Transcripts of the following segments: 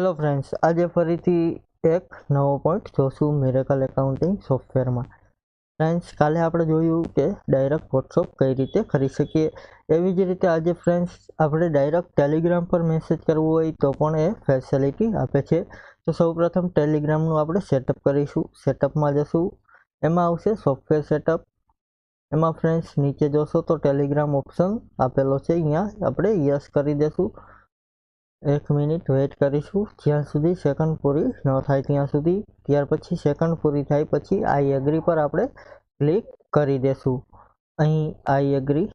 Hello friends, आज फरीथी एक नवो पॉइंट जोशू मिरेकल एकाउंटिंग सॉफ्टवेर में। फ्रेंड्स, काले आपणे जोयुं के डायरेक्ट व्हाट्सएप कई रीते करी सकीए, एवी ज रीते आज फ्रेंड्स आपणे डायरेक्ट टेलिग्राम पर मेसेज करवो होय तो पण ए फेसिलिटी आपे छे। तो सौप्रथम टेलिग्रामनुं आपणे सेटअप करीशुं। सेटअप में जशुं, एमां आवशे सॉफ्टवेर सेटअप। एमां फ्रेंड्स नीचे जोशो तो टेलिग्राम ऑप्शन आपेलो छे, अहींया आपणे यस करी देशुं। 1 मिनिट वेट करीशुं ज्यां सुधी सेकंड पूरी न थाय त्यां सुधी। त्यार पछी सेकंड पूरी थाय पछी आई एग्री पर आपणे क्लिक करी देशुं। अहीं आई एग्री,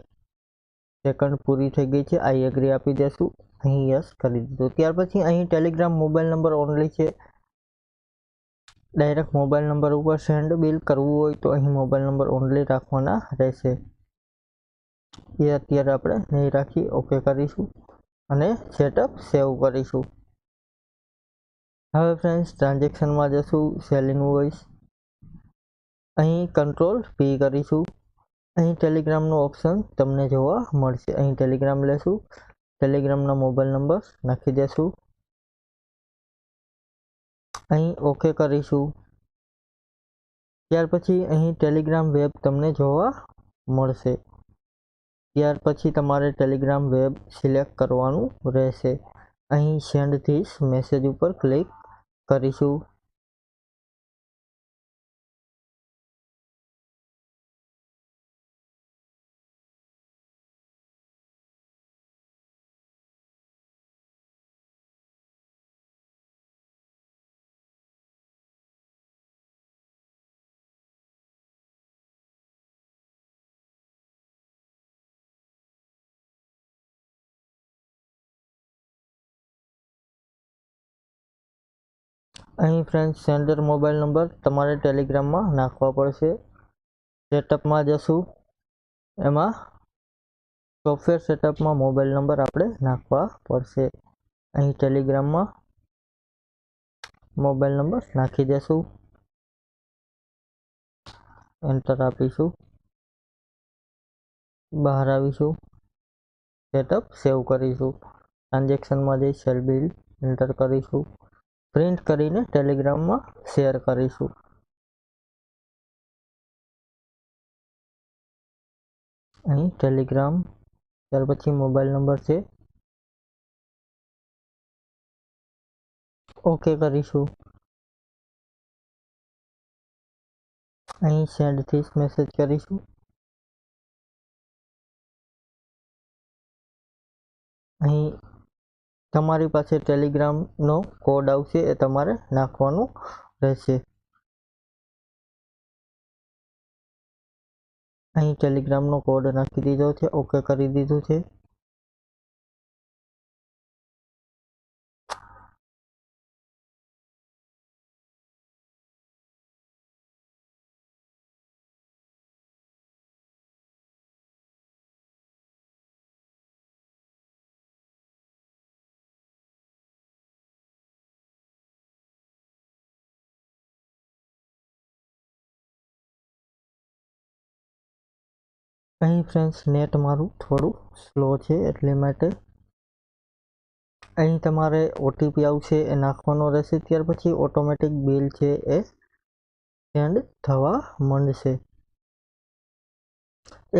सेकंड पूरी थई गई छे, आई एग्री आपी देशुं। अहीं यस करी दीधुं। त्यार पछी अहीं टेलिग्राम मोबाइल नंबर ओनली छे। डायरेक्ट मोबाइल नंबर पर सेंड बिल करवुं होय तो अहीं मोबाइल नंबर ओनली राखवाना रहेशे। ए अत्यारे आपणे नहीं राखी, ओके करीशुं અને સેટઅપ સેવ કરીશું। હવે ફ્રેન્ડ્સ ટ્રાન્ઝેક્શનમાં જશું, સેલ ઇનવોઇસ, અહીં કંટ્રોલ પી કરીશું। અહીં ટેલિગ્રામનો ઓપ્શન તમને જોવા મળશે। અહીં ટેલિગ્રામ લેશું, ટેલિગ્રામનો મોબાઈલ નંબર નાખી દેશું, અહીં ઓકે કરીશું। ત્યાર પછી અહીં ટેલિગ્રામ વેબ તમને જોવા મળશે। ત્યાર પછી તમારે ટેલિગ્રામ વેબ સિલેક્ટ કરવાનું રહેશે। અહીં સેન્ડ ધીસ મેસેજ ઉપર ક્લિક કરીશું। અહીં ફ્રેન્ડ્સ સેન્ડર મોબાઈલ નંબર તમારે ટેલિગ્રામમાં નાખવા પડશે। સેટઅપમાં જશું, એમાં સોફ્ટવેર સેટઅપમાં મોબાઈલ નંબર આપણે નાખવા પડશે। અહીં ટેલિગ્રામમાં મોબાઈલ નંબર નાખી દેશું, એન્ટર આપીશું, બહાર આવીશું, સેટઅપ સેવ કરીશું। ટ્રાન્ઝેક્શનમાં જઈ સેલ બિલ એન્ટર કરીશું, પ્રિન્ટ કરીને ટેલિગ્રામમાં શેર કરીશું। અહીં ટેલિગ્રામ, ત્યાર પછી મોબાઈલ નંબર છે, ઓકે કરીશું। અહીં સેન્ડ ધીસ મેસેજ કરીશું। અહીં તમારી પાસે ટેલિગ્રામનો કોડ આવશે, એ તમારે નાખવાનું રહેશે। અહીં ટેલિગ્રામનો કોડ નાખી દીધો છે, ઓકે કરી દીધું છે। અહીં ફ્રેન્ડ્સ નેટ મારું થોડું સ્લો છે, એટલે માટે અહીં તમારે ઓટીપી આવશે, એ નાખવાનો રહેશે। ત્યાર પછી ઓટોમેટિક બિલ છે એ સેન્ડ થવા માંડશે।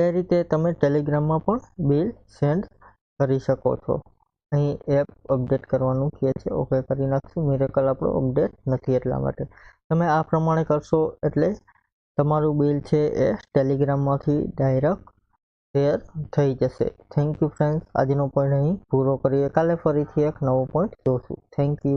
એ રીતે તમે ટેલિગ્રામમાં પણ બિલ સેન્ડ કરી શકો છો। અહીં એપ અપડેટ કરવાનું કહે છે, ઓકે કરી નાખશું। મિરેકલ આપણો અપડેટ નથી એટલા માટે તમે આ પ્રમાણે કરશો એટલે તમારું બિલ છે એ ટેલિગ્રામમાંથી ડાયરેક્ટ શેર થઈ જશે। થેન્ક યુ ફ્રેન્ડ્સ, આજનો પોઈન્ટ અહીં પૂરો કરીએ। કાલે ફરીથી એક નવો પોઈન્ટ જોશું। Thank you.